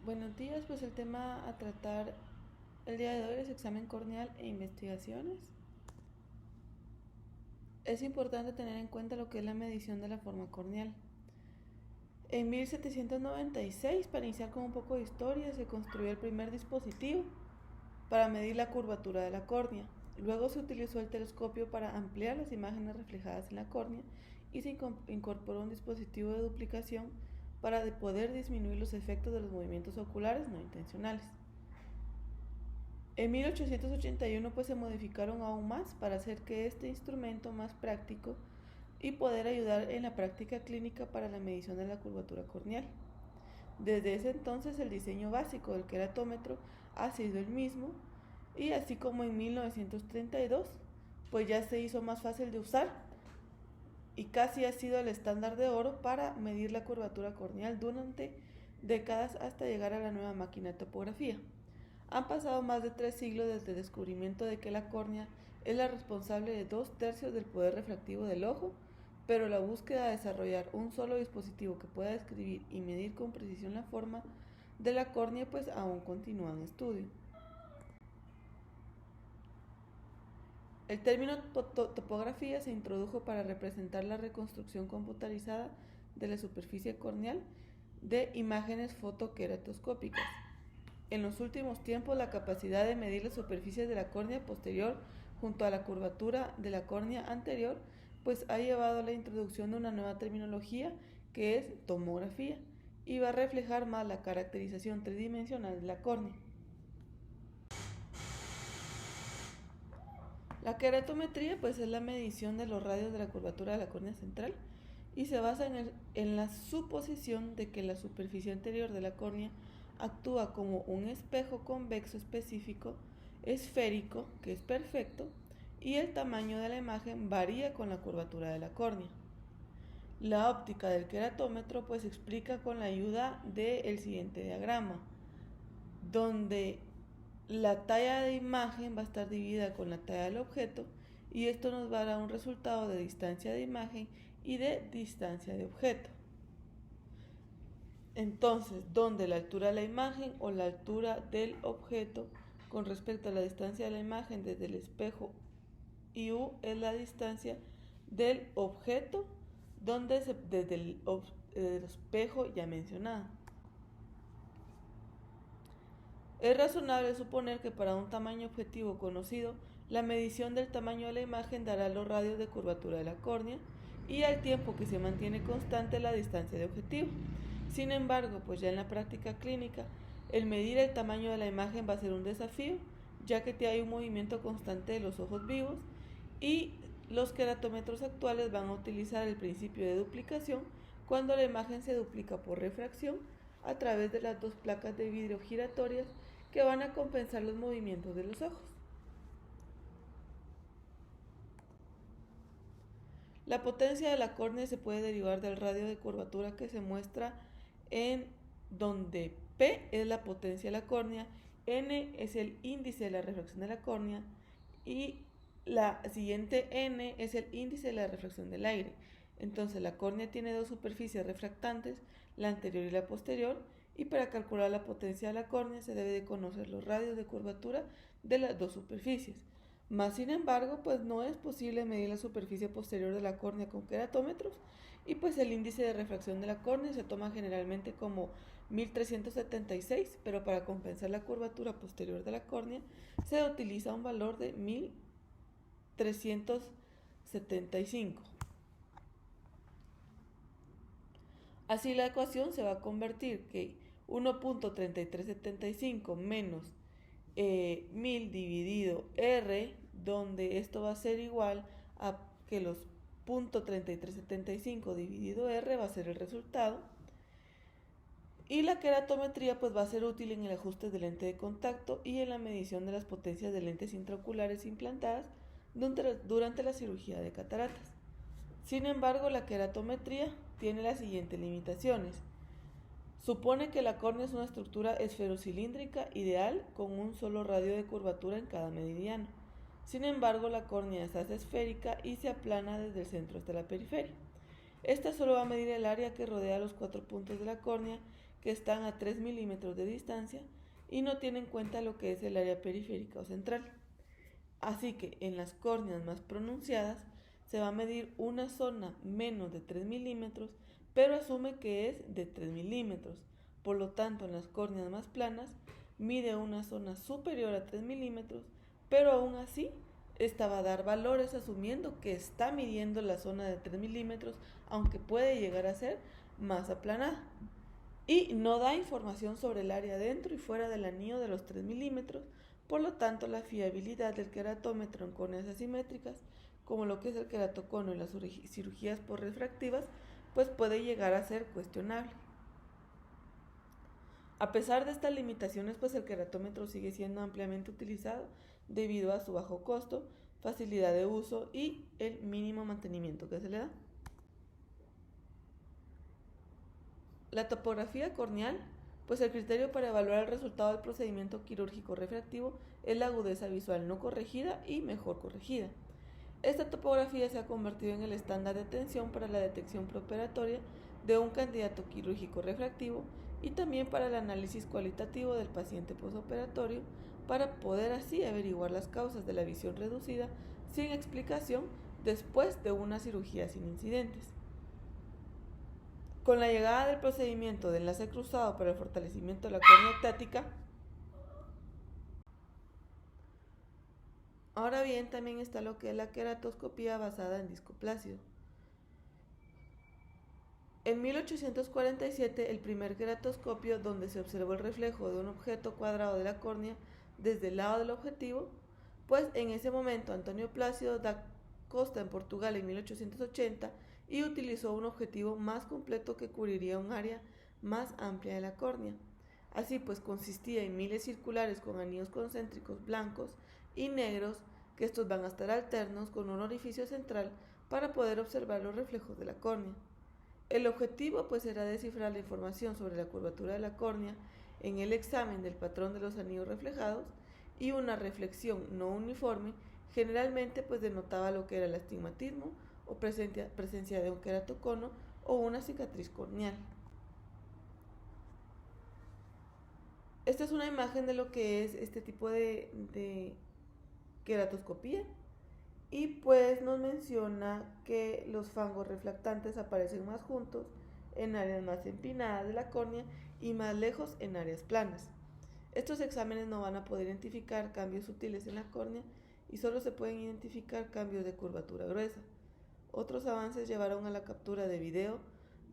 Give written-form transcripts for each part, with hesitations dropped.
Buenos días, pues el tema a tratar el día de hoy es examen corneal e investigaciones. Es importante tener en cuenta lo que es la medición de la forma corneal. En 1796, para iniciar con un poco de historia, se construyó el primer dispositivo para medir la curvatura de la córnea. Luego se utilizó el telescopio para ampliar las imágenes reflejadas en la córnea y se incorporó un dispositivo de duplicación para poder disminuir los efectos de los movimientos oculares no intencionales. En 1881 pues se modificaron aún más para hacer que este instrumento más práctico y poder ayudar en la práctica clínica para la medición de la curvatura corneal. Desde ese entonces el diseño básico del queratómetro ha sido el mismo y así como en 1932 pues ya se hizo más fácil de usar y casi ha sido el estándar de oro para medir la curvatura corneal durante décadas hasta llegar a la nueva máquina de topografía. Han pasado más de 3 siglos desde el descubrimiento de que la córnea es la responsable de 2/3 del poder refractivo del ojo, pero la búsqueda de desarrollar un solo dispositivo que pueda describir y medir con precisión la forma de la córnea pues aún continúa en estudio. El término topografía se introdujo para representar la reconstrucción computarizada de la superficie corneal de imágenes fotoqueratoscópicas. En los últimos tiempos, la capacidad de medir las superficies de la córnea posterior junto a la curvatura de la córnea anterior, pues ha llevado a la introducción de una nueva terminología que es tomografía y va a reflejar más la caracterización tridimensional de la córnea. La queratometría pues es la medición de los radios de la curvatura de la córnea central y se basa en la suposición de que la superficie anterior de la córnea actúa como un espejo convexo específico, esférico, que es perfecto, y el tamaño de la imagen varía con la curvatura de la córnea. La óptica del queratómetro pues explica con la ayuda del siguiente diagrama, donde la talla de imagen va a estar dividida con la talla del objeto y esto nos va a dar un resultado de distancia de imagen y de distancia de objeto. Entonces, donde la altura de la imagen o la altura del objeto con respecto a la distancia de la imagen desde el espejo y U es la distancia del objeto desde el espejo ya mencionado. Es razonable suponer que para un tamaño objetivo conocido, la medición del tamaño de la imagen dará los radios de curvatura de la córnea y al tiempo que se mantiene constante la distancia de objetivo. Sin embargo, pues ya en la práctica clínica, el medir el tamaño de la imagen va a ser un desafío, ya que hay un movimiento constante de los ojos vivos y los queratómetros actuales van a utilizar el principio de duplicación cuando la imagen se duplica por refracción a través de las dos placas de vidrio giratorias que van a compensar los movimientos de los ojos. La potencia de la córnea se puede derivar del radio de curvatura que se muestra en donde P es la potencia de la córnea, N es el índice de la refracción de la córnea y la siguiente N es el índice de la refracción del aire. Entonces la córnea tiene dos superficies refractantes, la anterior y la posterior, y para calcular la potencia de la córnea se debe de conocer los radios de curvatura de las dos superficies. Más sin embargo, pues no es posible medir la superficie posterior de la córnea con queratómetros y pues el índice de refracción de la córnea se toma generalmente como 1376, pero para compensar la curvatura posterior de la córnea se utiliza un valor de 1375. Así la ecuación se va a convertir que 1.3375 menos 1000 dividido R, donde esto va a ser igual a que los 0.3375 dividido R va a ser el resultado. Y la queratometría pues va a ser útil en el ajuste del lente de contacto y en la medición de las potencias de lentes intraoculares implantadas durante la cirugía de cataratas. Sin embargo, la queratometría tiene las siguientes limitaciones. Supone que la córnea es una estructura esferocilíndrica ideal con un solo radio de curvatura en cada meridiano. Sin embargo, la córnea se hace esférica y se aplana desde el centro hasta la periferia. Esta solo va a medir el área que rodea los 4 puntos de la córnea, que están a 3 milímetros de distancia, y no tiene en cuenta lo que es el área periférica o central. Así que en las córneas más pronunciadas se va a medir una zona menos de 3 milímetros, pero asume que es de 3 milímetros. Por lo tanto, en las córneas más planas mide una zona superior a 3 milímetros, pero aún así esta va a dar valores asumiendo que está midiendo la zona de 3 milímetros, aunque puede llegar a ser más aplanada. Y no da información sobre el área dentro y fuera del anillo de los 3 milímetros, por lo tanto la fiabilidad del queratómetro en córneas asimétricas, como lo que es el queratocono y las cirugías por refractivas, pues puede llegar a ser cuestionable. A pesar de estas limitaciones, pues el queratómetro sigue siendo ampliamente utilizado debido a su bajo costo, facilidad de uso y el mínimo mantenimiento que se le da. La topografía corneal, pues el criterio para evaluar el resultado del procedimiento quirúrgico refractivo es la agudeza visual no corregida y mejor corregida. Esta topografía se ha convertido en el estándar de atención para la detección preoperatoria de un candidato quirúrgico refractivo y también para el análisis cualitativo del paciente postoperatorio, para poder así averiguar las causas de la visión reducida sin explicación después de una cirugía sin incidentes. Con la llegada del procedimiento de enlace cruzado para el fortalecimiento de la córnea ectática, ahora bien también está lo que es la queratoscopía basada en disco plácido. En 1847, el primer queratoscopio, donde se observó el reflejo de un objeto cuadrado de la córnea desde el lado del objetivo, pues en ese momento Antonio Plácido da Costa en Portugal en 1880 y utilizó un objetivo más completo que cubriría un área más amplia de la córnea. Así pues consistía en miles circulares con anillos concéntricos blancos y negros, que estos van a estar alternos con un orificio central para poder observar los reflejos de la córnea. El objetivo pues era descifrar la información sobre la curvatura de la córnea en el examen del patrón de los anillos reflejados, y una reflexión no uniforme generalmente pues denotaba lo que era el astigmatismo o presencia de un queratocono o una cicatriz corneal. Esta es una imagen de lo que es este tipo de queratoscopía, y pues nos menciona que los fangos reflectantes aparecen más juntos en áreas más empinadas de la córnea y más lejos en áreas planas. Estos exámenes no van a poder identificar cambios sutiles en la córnea y solo se pueden identificar cambios de curvatura gruesa. Otros avances llevaron a la captura de video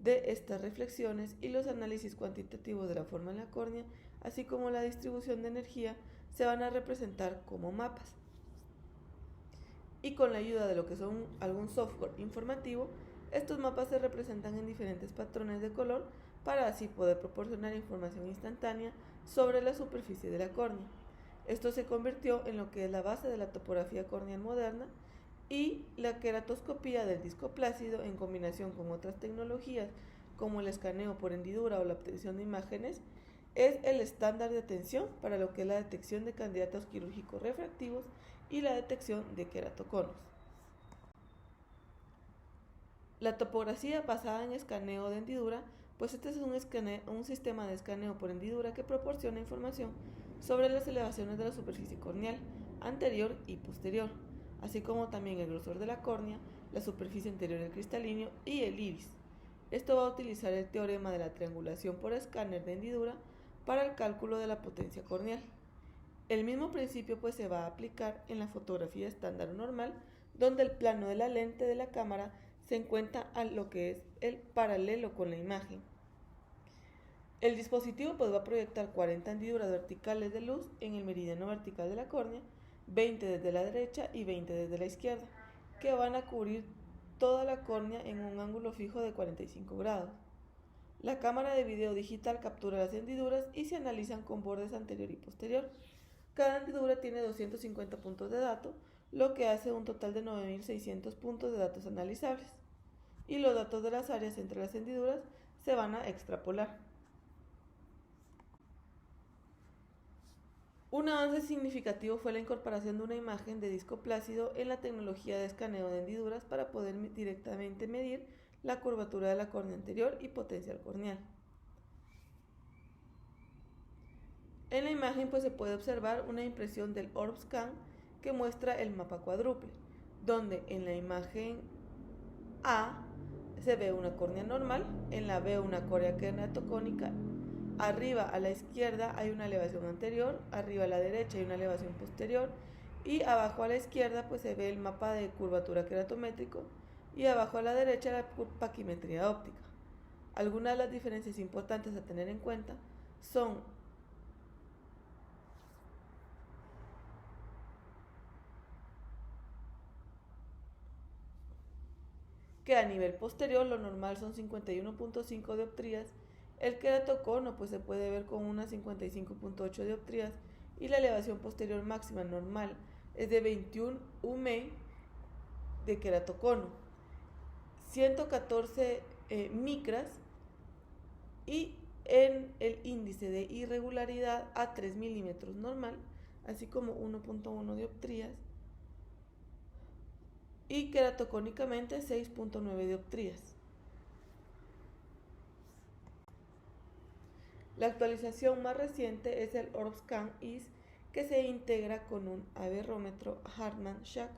de estas reflexiones y los análisis cuantitativos de la forma en la córnea, así como la distribución de energía, se van a representar como mapas. Y con la ayuda de lo que son algún software informativo, estos mapas se representan en diferentes patrones de color para así poder proporcionar información instantánea sobre la superficie de la córnea. Esto se convirtió en lo que es la base de la topografía corneal moderna, y la queratoscopía del disco plácido, en combinación con otras tecnologías como el escaneo por hendidura o la obtención de imágenes, es el estándar de atención para lo que es la detección de candidatos quirúrgicos refractivos y la detección de queratoconos. La topografía basada en escaneo de hendidura, pues este es un sistema de escaneo por hendidura que proporciona información sobre las elevaciones de la superficie corneal anterior y posterior, así como también el grosor de la córnea, la superficie interior del cristalino y el iris. Esto va a utilizar el teorema de la triangulación por escáner de hendidura para el cálculo de la potencia corneal. El mismo principio pues se va a aplicar en la fotografía estándar normal, donde el plano de la lente de la cámara se encuentra a lo que es el paralelo con la imagen. El dispositivo pues va a proyectar 40 hendiduras verticales de luz en el meridiano vertical de la córnea, 20 desde la derecha y 20 desde la izquierda, que van a cubrir toda la córnea en un ángulo fijo de 45 grados. La cámara de video digital captura las hendiduras y se analizan con bordes anterior y posterior. Cada hendidura tiene 250 puntos de datos, lo que hace un total de 9.600 puntos de datos analizables, y los datos de las áreas entre las hendiduras se van a extrapolar. Un avance significativo fue la incorporación de una imagen de disco plácido en la tecnología de escaneo de hendiduras para poder directamente medir la curvatura de la córnea anterior y potencial corneal. En la imagen pues se puede observar una impresión del Orbscan que muestra el mapa cuádruple, donde en la imagen A se ve una córnea normal, en la B una córnea queratocónica, arriba a la izquierda hay una elevación anterior, arriba a la derecha hay una elevación posterior y abajo a la izquierda pues se ve el mapa de curvatura queratométrico y abajo a la derecha la paquimetría óptica. Algunas de las diferencias importantes a tener en cuenta son que a nivel posterior lo normal son 51.5 dioptrías, el queratocono pues se puede ver con unas 55.8 dioptrías y la elevación posterior máxima normal es de 21 UM de queratocono, 114 micras y en el índice de irregularidad a 3 milímetros normal, así como 1.1 dioptrías y queratocónicamente 6.9 dioptrías. La actualización más reciente es el Orbscan IS, que se integra con un aberrómetro Hartmann-Shack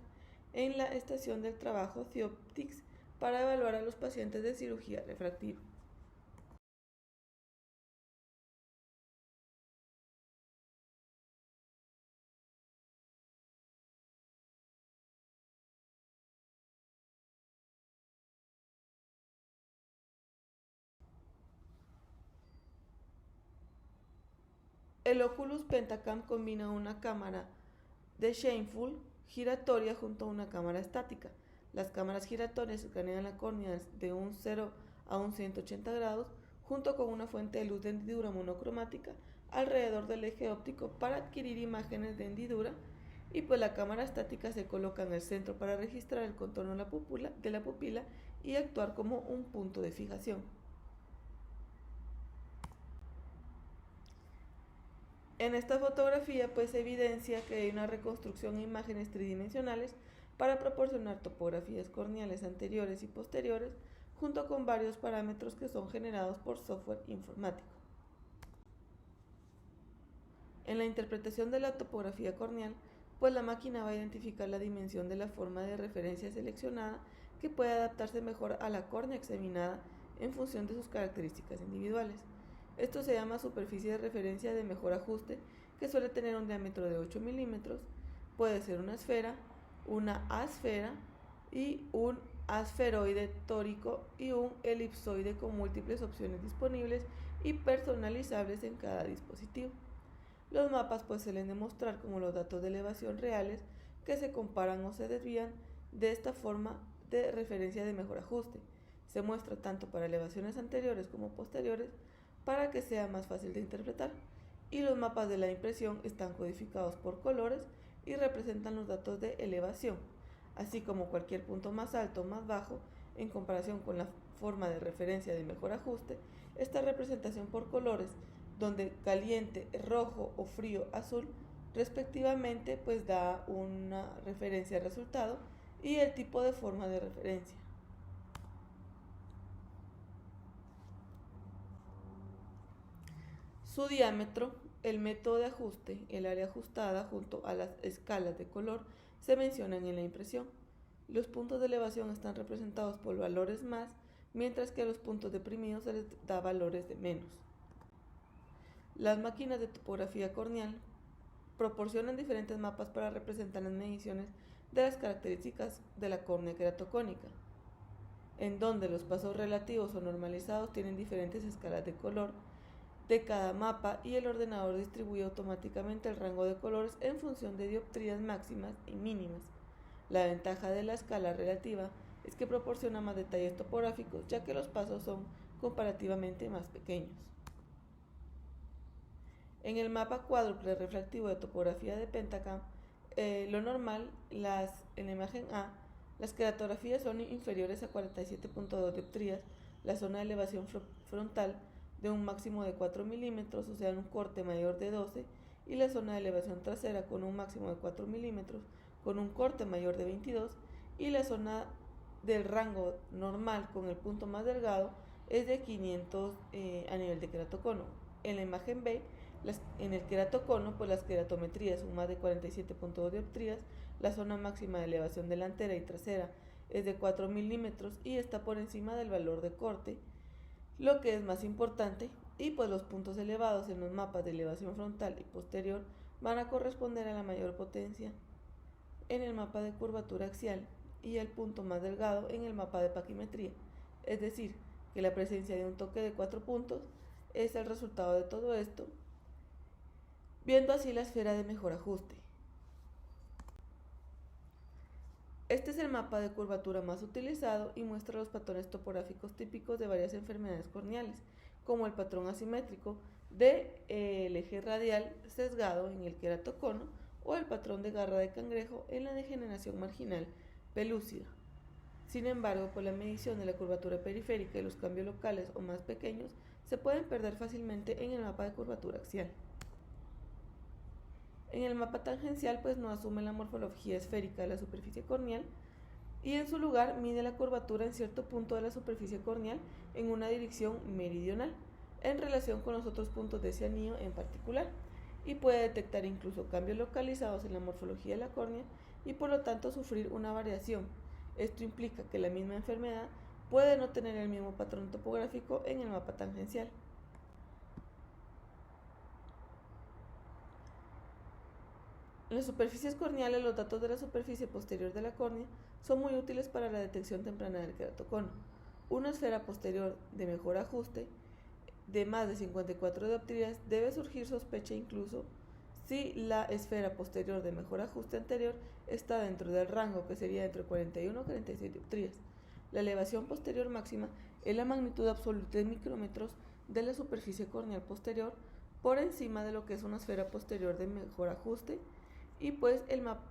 en la estación del trabajo TheOptics para evaluar a los pacientes de cirugía refractiva. El Oculus Pentacam combina una cámara de Scheimpflug giratoria junto a una cámara estática. Las cámaras giratorias escanean la córnea de un 0 a un 180 grados junto con una fuente de luz de hendidura monocromática alrededor del eje óptico para adquirir imágenes de hendidura, y pues la cámara estática se coloca en el centro para registrar el contorno de la pupila y actuar como un punto de fijación. En esta fotografía pues se evidencia que hay una reconstrucción de imágenes tridimensionales para proporcionar topografías corneales anteriores y posteriores junto con varios parámetros que son generados por software informático. En la interpretación de la topografía corneal, pues la máquina va a identificar la dimensión de la forma de referencia seleccionada que puede adaptarse mejor a la córnea examinada en función de sus características individuales. Esto se llama superficie de referencia de mejor ajuste, que suele tener un diámetro de 8 milímetros, puede ser una esfera, una asfera y un asferoide tórico y un elipsoide con múltiples opciones disponibles y personalizables en cada dispositivo. Los mapas pues suelen demostrar como los datos de elevación reales que se comparan o se desvían de esta forma de referencia de mejor ajuste. Se muestra tanto para elevaciones anteriores como posteriores para que sea más fácil de interpretar, y los mapas de la impresión están codificados por colores y representan los datos de elevación, así como cualquier punto más alto o más bajo en comparación con la forma de referencia de mejor ajuste. Esta representación por colores, donde caliente, rojo o frío, azul, respectivamente, pues da una referencia al resultado y el tipo de forma de referencia. Su diámetro, el método de ajuste, el área ajustada junto a las escalas de color se mencionan en la impresión. Los puntos de elevación están representados por valores más, mientras que a los puntos deprimidos se les da valores de menos. Las máquinas de topografía corneal proporcionan diferentes mapas para representar las mediciones de las características de la córnea queratocónica, en donde los pasos relativos o normalizados tienen diferentes escalas de color de cada mapa y el ordenador distribuye automáticamente el rango de colores en función de dioptrías máximas y mínimas. La ventaja de la escala relativa es que proporciona más detalles topográficos, ya que los pasos son comparativamente más pequeños. En el mapa cuádruple refractivo de topografía de Pentacam, lo normal, en la imagen A, las queratografías son inferiores a 47.2 dioptrías, la zona de elevación frontal de un máximo de 4 milímetros, o sea, un corte mayor de 12, y la zona de elevación trasera con un máximo de 4 milímetros, con un corte mayor de 22, y la zona del rango normal con el punto más delgado es de 500 a nivel de queratocono. En la imagen B, en el queratocono, pues las queratometrías son más de 47.2 dioptrías, la zona máxima de elevación delantera y trasera es de 4 milímetros y está por encima del valor de corte, lo que es más importante, y pues los puntos elevados en los mapas de elevación frontal y posterior van a corresponder a la mayor potencia en el mapa de curvatura axial y el punto más delgado en el mapa de paquimetría, es decir, que la presencia de un toque de 4 puntos es el resultado de todo esto, viendo así la esfera de mejor ajuste. Este es el mapa de curvatura más utilizado y muestra los patrones topográficos típicos de varias enfermedades corneales, como el patrón asimétrico del eje radial sesgado en el queratocono o el patrón de garra de cangrejo en la degeneración marginal pelúcida. Sin embargo, por la medición de la curvatura periférica y los cambios locales o más pequeños se pueden perder fácilmente en el mapa de curvatura axial. En el mapa tangencial, pues no asume la morfología esférica de la superficie corneal y en su lugar mide la curvatura en cierto punto de la superficie corneal en una dirección meridional en relación con los otros puntos de ese anillo en particular, y puede detectar incluso cambios localizados en la morfología de la córnea y por lo tanto sufrir una variación. Esto implica que la misma enfermedad puede no tener el mismo patrón topográfico en el mapa tangencial. En las superficies corneales, los datos de la superficie posterior de la córnea son muy útiles para la detección temprana del queratocono. Una esfera posterior de mejor ajuste de más de 54 dioptrías debe surgir sospecha incluso si la esfera posterior de mejor ajuste anterior está dentro del rango, que sería entre 41 y 46 dioptrías. La elevación posterior máxima es la magnitud absoluta en micrómetros de la superficie corneal posterior por encima de lo que es una esfera posterior de mejor ajuste, y pues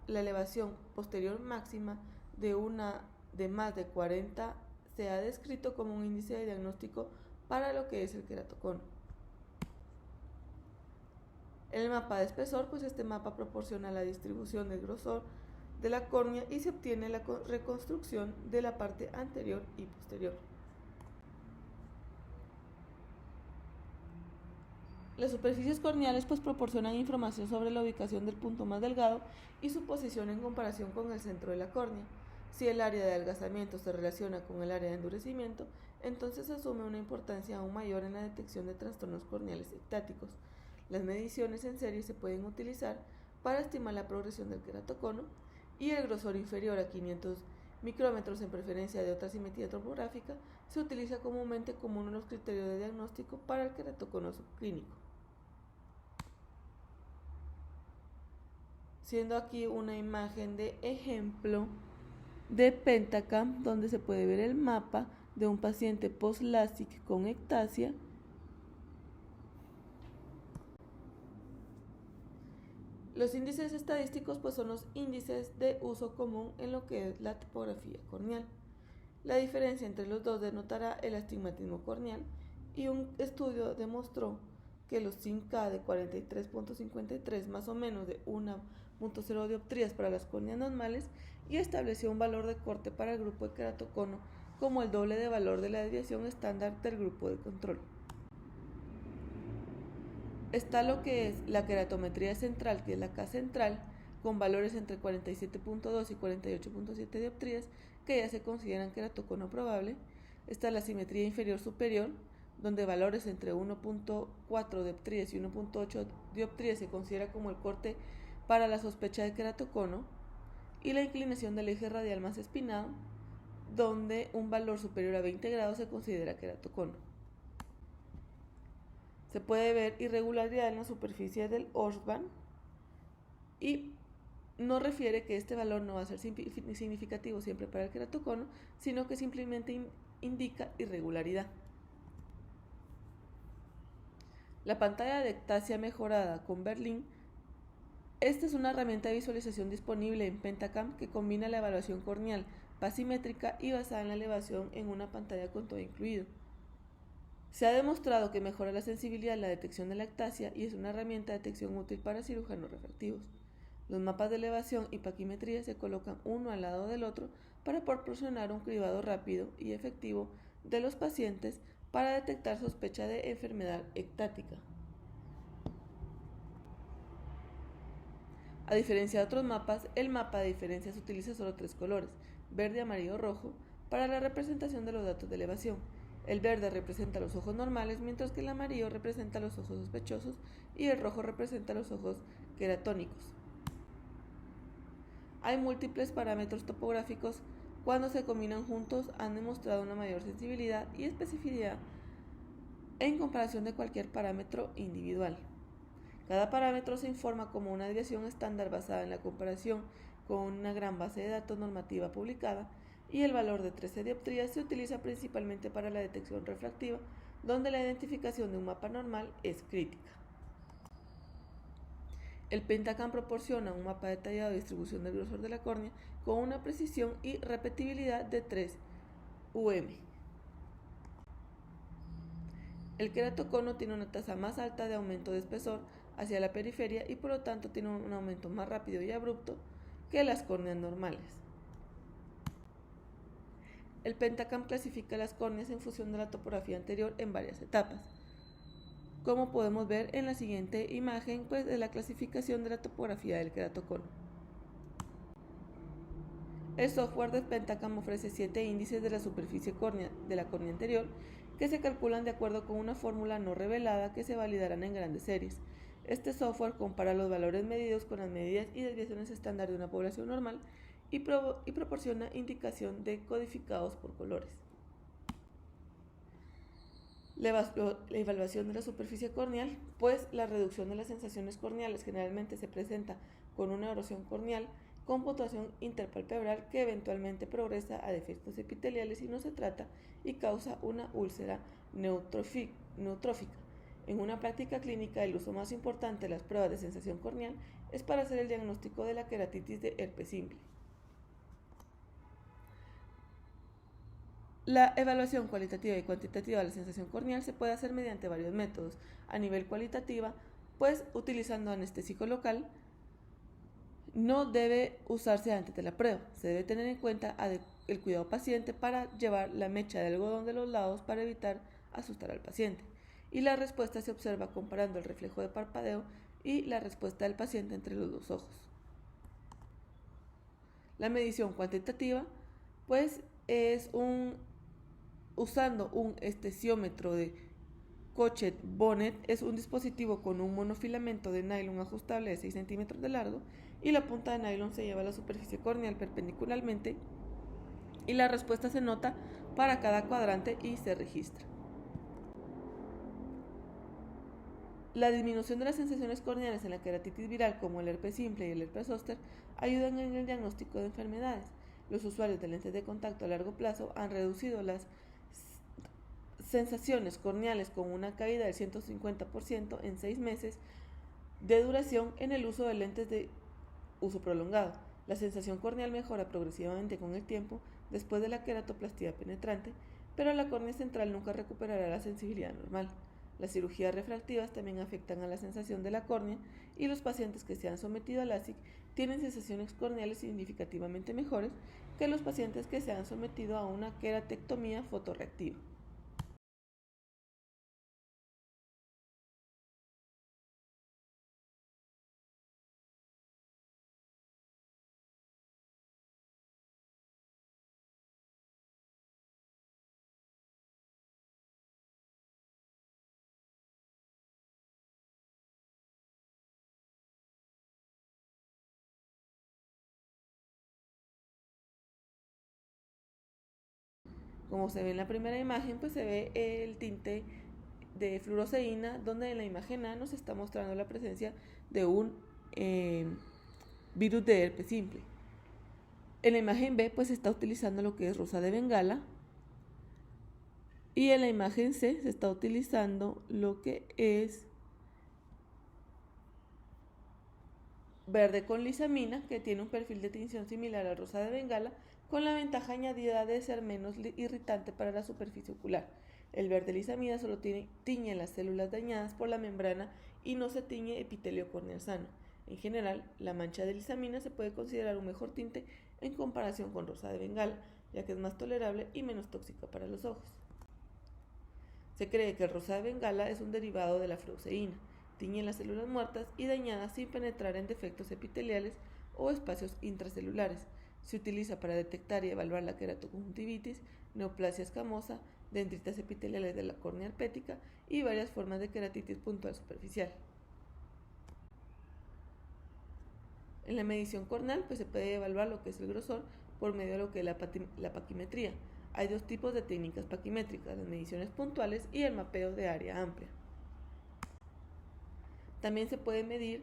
la elevación posterior máxima de más de 40 se ha descrito como un índice de diagnóstico para lo que es el queratocono. En el mapa de espesor, pues este mapa proporciona la distribución del grosor de la córnea y se obtiene la reconstrucción de la parte anterior y posterior. Las superficies corneales pues proporcionan información sobre la ubicación del punto más delgado y su posición en comparación con el centro de la córnea. Si el área de adelgazamiento se relaciona con el área de endurecimiento, entonces asume una importancia aún mayor en la detección de trastornos corneales ectáticos. Las mediciones en serie se pueden utilizar para estimar la progresión del queratocono, y el grosor inferior a 500 micrómetros en preferencia de otra simetría topográfica se utiliza comúnmente como uno de los criterios de diagnóstico para el queratocono subclínico. Siendo aquí una imagen de ejemplo de Pentacam, donde se puede ver el mapa de un paciente post-LASIK con ectasia. Los índices estadísticos pues son los índices de uso común en lo que es la topografía corneal. La diferencia entre los dos denotará el astigmatismo corneal, y un estudio demostró que los SINK de 43.53 más o menos de 1.0 dioptrías para las córneas normales, y estableció un valor de corte para el grupo de queratocono como el doble de valor de la desviación estándar del grupo de control. Está lo que es la queratometría central, que es la K central, con valores entre 47.2 y 48.7 dioptrías, que ya se consideran queratocono probable. Está la simetría inferior superior, donde valores entre 1.4 dioptrías y 1.8 dioptrías se considera como el corte para la sospecha de queratocono, y la inclinación del eje radial más espinado, donde un valor superior a 20 grados se considera queratocono. Se puede ver irregularidad en la superficie del Horsband, y no refiere que este valor no va a ser significativo siempre para el queratocono, sino que simplemente indica irregularidad. La pantalla de ectasia mejorada con Berlin. Esta es una herramienta de visualización disponible en Pentacam que combina la evaluación corneal pasimétrica y basada en la elevación en una pantalla con todo incluido. Se ha demostrado que mejora la sensibilidad en la detección de la ectasia y es una herramienta de detección útil para cirujanos refractivos. Los mapas de elevación y paquimetría se colocan uno al lado del otro para proporcionar un cribado rápido y efectivo de los pacientes para detectar sospecha de enfermedad ectática. A diferencia de otros mapas, el mapa de diferencias utiliza solo 3 colores, verde, amarillo, rojo, para la representación de los datos de elevación. El verde representa los ojos normales, mientras que el amarillo representa los ojos sospechosos y el rojo representa los ojos queratónicos. Hay múltiples parámetros topográficos. Cuando se combinan juntos han demostrado una mayor sensibilidad y especificidad en comparación de cualquier parámetro individual. Cada parámetro se informa como una desviación estándar basada en la comparación con una gran base de datos normativa publicada, y el valor de 13 dioptrías se utiliza principalmente para la detección refractiva, donde la identificación de un mapa normal es crítica. El Pentacam proporciona un mapa detallado de distribución del grosor de la córnea con una precisión y repetibilidad de 3 UM. El queratocono tiene una tasa más alta de aumento de espesor hacia la periferia y por lo tanto tiene un aumento más rápido y abrupto que las córneas normales. El Pentacam clasifica las córneas en función de la topografía anterior en varias etapas. Como podemos ver en la siguiente imagen, pues de la clasificación de la topografía del queratocono. El software de Pentacam ofrece 7 índices de la superficie córnea de la córnea anterior que se calculan de acuerdo con una fórmula no revelada que se validarán en grandes series. Este software compara los valores medidos con las medidas y desviaciones estándar de una población normal y proporciona indicación de codificados por colores. La evaluación de la superficie corneal, pues la reducción de las sensaciones corneales generalmente se presenta con una erosión corneal con puntuación interpalpebral que eventualmente progresa a defectos epiteliales si no se trata y causa una úlcera neutrófica. En una práctica clínica, el uso más importante de las pruebas de sensación corneal es para hacer el diagnóstico de la queratitis de herpes simple. La evaluación cualitativa y cuantitativa de la sensación corneal se puede hacer mediante varios métodos. A nivel cualitativa, pues utilizando anestésico local, no debe usarse antes de la prueba. Se debe tener en cuenta el cuidado paciente para llevar la mecha de algodón de los lados para evitar asustar al paciente. Y la respuesta se observa comparando el reflejo de parpadeo y la respuesta del paciente entre los dos ojos. La medición cuantitativa, pues es usando un estesiómetro de Cochet-Bonnet. Es un dispositivo con un monofilamento de nylon ajustable de 6 centímetros de largo y la punta de nylon se lleva a la superficie corneal perpendicularmente y la respuesta se nota para cada cuadrante y se registra. La disminución de las sensaciones corneales en la queratitis viral como el herpes simple y el herpes zóster ayudan en el diagnóstico de enfermedades. Los usuarios de lentes de contacto a largo plazo han reducido las sensaciones corneales con una caída del 150% en 6 meses de duración en el uso de lentes de uso prolongado. La sensación corneal mejora progresivamente con el tiempo después de la queratoplastía penetrante, pero la córnea central nunca recuperará la sensibilidad normal. Las cirugías refractivas también afectan a la sensación de la córnea y los pacientes que se han sometido a LASIK tienen sensaciones corneales significativamente mejores que los pacientes que se han sometido a una queratectomía fotorreactiva. Como se ve en la primera imagen, pues se ve el tinte de fluoresceína, donde en la imagen A nos está mostrando la presencia de un virus de herpes simple. En la imagen B, pues se está utilizando lo que es rosa de Bengala, y en la imagen C se está utilizando lo que es verde con lisamina, que tiene un perfil de tinción similar al rosa de Bengala, con la ventaja añadida de ser menos irritante para la superficie ocular. El verde lisamina solo tiñe las células dañadas por la membrana y no se tiñe epitelio corneal sano. En general, la mancha de lisamina se puede considerar un mejor tinte en comparación con rosa de Bengala, ya que es más tolerable y menos tóxica para los ojos. Se cree que el rosa de Bengala es un derivado de la furosemida, tiñe las células muertas y dañadas sin penetrar en defectos epiteliales o espacios intracelulares. Se utiliza para detectar y evaluar la queratoconjuntivitis, neoplasia escamosa, dendritas epiteliales de la córnea herpética y varias formas de queratitis puntual superficial. En la medición corneal se puede evaluar lo que es el grosor por medio de lo que es la paquimetría. Hay dos tipos de técnicas paquimétricas, las mediciones puntuales y el mapeo de área amplia. También se puede medir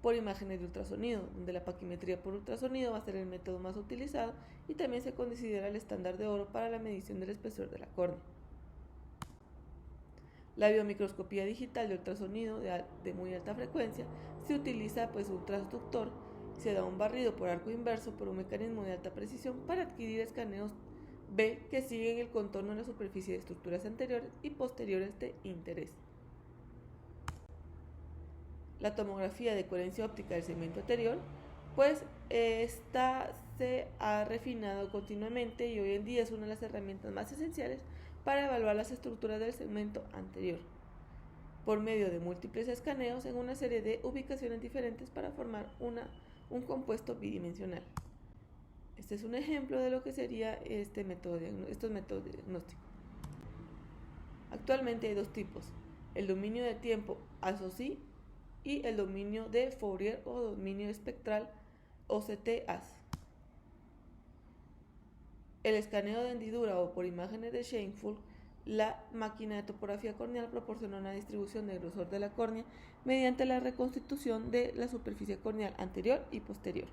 por imágenes de ultrasonido, donde la paquimetría por ultrasonido va a ser el método más utilizado y también se considera el estándar de oro para la medición del espesor de la córnea. La biomicroscopía digital de ultrasonido de muy alta frecuencia se utiliza un transductor, se da un barrido por arco inverso por un mecanismo de alta precisión para adquirir escaneos B que siguen el contorno de la superficie de estructuras anteriores y posteriores de interés. La tomografía de coherencia óptica del segmento anterior, esta se ha refinado continuamente y hoy en día es una de las herramientas más esenciales para evaluar las estructuras del segmento anterior, por medio de múltiples escaneos en una serie de ubicaciones diferentes para formar un compuesto bidimensional. Este es un ejemplo de lo que sería estos métodos de diagnóstico. Actualmente hay dos tipos, el dominio de tiempo ASOCI y el dominio de Fourier o dominio espectral OCT-AS. El escaneo de hendidura o por imágenes de Scheinfeld, la máquina de topografía corneal proporciona una distribución de grosor de la córnea mediante la reconstitución de la superficie corneal anterior y posterior.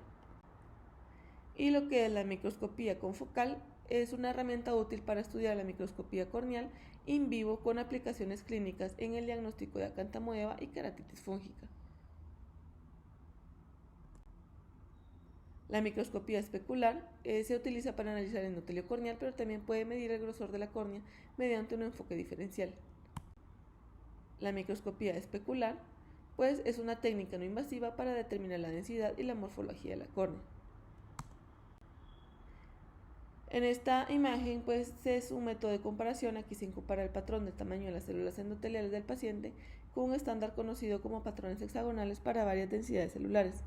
Y lo que es la microscopía confocal es una herramienta útil para estudiar la microscopía corneal in vivo con aplicaciones clínicas en el diagnóstico de acantamoeba y queratitis fúngica. La microscopía especular se utiliza para analizar el endotelio corneal, pero también puede medir el grosor de la córnea mediante un enfoque diferencial. La microscopía especular es una técnica no invasiva para determinar la densidad y la morfología de la córnea. En esta imagen es un método de comparación. Aquí se compara el patrón del tamaño de las células endoteliales del paciente con un estándar conocido como patrones hexagonales para varias densidades celulares.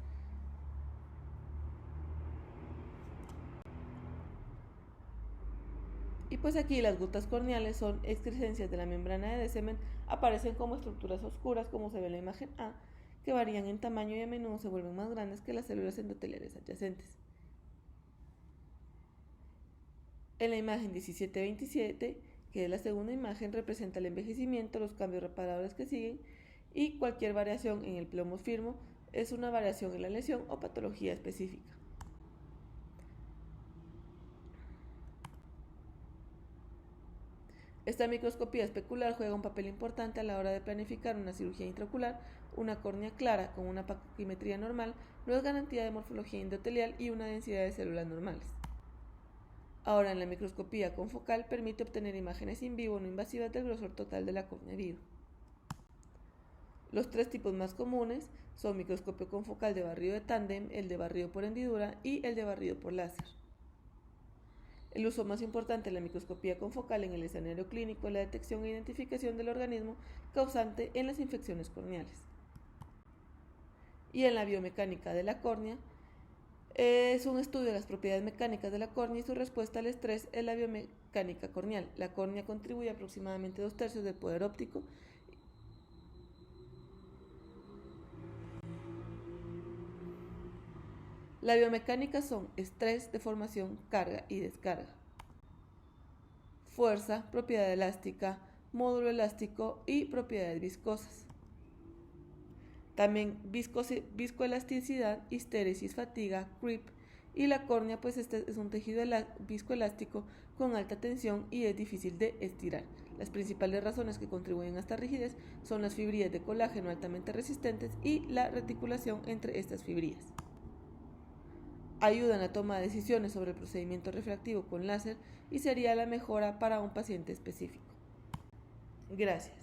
Y aquí las gotas corneales son excrescencias de la membrana de Descemet, aparecen como estructuras oscuras como se ve en la imagen A, que varían en tamaño y a menudo se vuelven más grandes que las células endoteliales adyacentes. En la imagen 17-27, que es la segunda imagen, representa el envejecimiento, los cambios reparadores que siguen y cualquier variación en el plomo firmo es una variación en la lesión o patología específica. Esta microscopía especular juega un papel importante a la hora de planificar una cirugía intraocular. Una córnea clara con una paquimetría normal no es garantía de morfología endotelial y una densidad de células normales. Ahora, en la microscopía confocal permite obtener imágenes in vivo no invasivas del grosor total de la córnea viva. Los tres tipos más comunes son microscopio confocal de barrido de tándem, el de barrido por hendidura y el de barrido por láser. El uso más importante de la microscopía confocal en el escenario clínico es la detección e identificación del organismo causante en las infecciones corneales. Y en la biomecánica de la córnea, es un estudio de las propiedades mecánicas de la córnea y su respuesta al estrés es la biomecánica corneal. La córnea contribuye aproximadamente 2/3 del poder óptico. La biomecánica son estrés, deformación, carga y descarga. Fuerza, propiedad elástica, módulo elástico y propiedades viscosas. También viscoelasticidad, histéresis, fatiga, creep. Y la córnea este es un tejido viscoelástico con alta tensión y es difícil de estirar. Las principales razones que contribuyen a esta rigidez son las fibrillas de colágeno altamente resistentes y la reticulación entre estas fibrillas. Ayudan a tomar decisiones sobre el procedimiento refractivo con láser y sería la mejora para un paciente específico. Gracias.